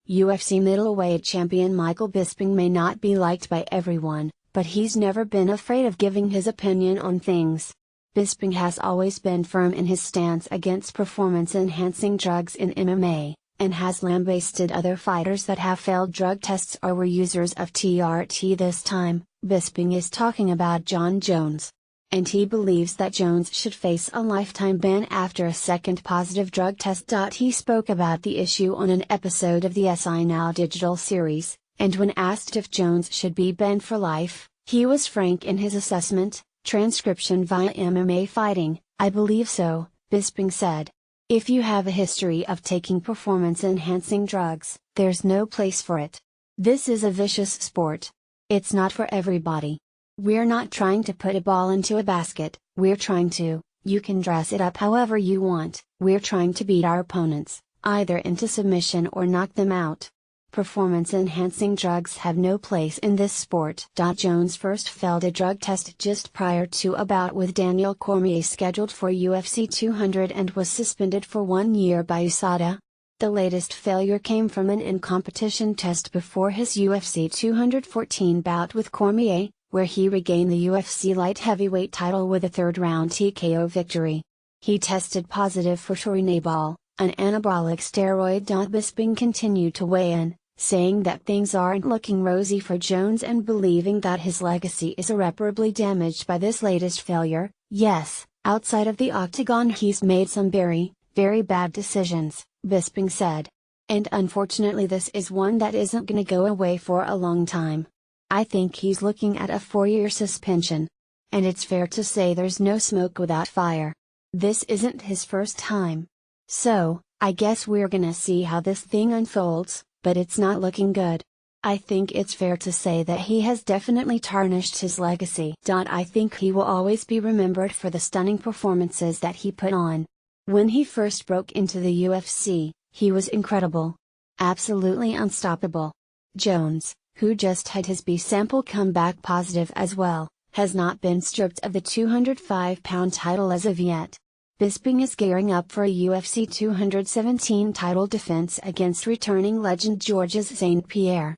UFC middleweight champion Michael Bisping may not be liked by everyone, but he's never been afraid of giving his opinion on things. Bisping has always been firm in his stance against performance-enhancing drugs in MMA, and has lambasted other fighters that have failed drug tests or were users of TRT. This time, Bisping is talking about Jon Jones. And he believes that Jones should face a lifetime ban after a second positive drug test. He spoke about the issue on an episode of the SI Now digital series, and when asked if Jones should be banned for life, he was frank in his assessment. Transcription via MMA Fighting, I believe so, Bisping said. If you have a history of taking performance-enhancing drugs, there's no place for it. This is a vicious sport. It's not for everybody. We're not trying to put a ball into a basket, we're trying to, you can dress it up however you want, we're trying to beat our opponents, either into submission or knock them out. Performance-enhancing drugs have no place in this sport. Jones first failed a drug test just prior to a bout with Daniel Cormier scheduled for UFC 200 and was suspended for 1 year by USADA. The latest failure came from an in-competition test before his UFC 214 bout with Cormier, where he regained the UFC light heavyweight title with a third-round TKO victory. He tested positive for turinabol, an anabolic steroid. Bisping continued to weigh in, saying that things aren't looking rosy for Jones and believing that his legacy is irreparably damaged by this latest failure. Yes, outside of the octagon he's made some very, very bad decisions, Bisping said. And unfortunately this is one that isn't gonna go away for a long time. I think he's looking at a 4-year suspension. And it's fair to say there's no smoke without fire. This isn't his first time. So, I guess we're gonna see how this thing unfolds, but it's not looking good. I think it's fair to say that he has definitely tarnished his legacy. I think he will always be remembered for the stunning performances that he put on. When he first broke into the UFC, he was incredible. Absolutely unstoppable. Jones, who just had his B sample come back positive as well, has not been stripped of the 205-pound title as of yet. Bisping is gearing up for a UFC 217 title defense against returning legend Georges St-Pierre.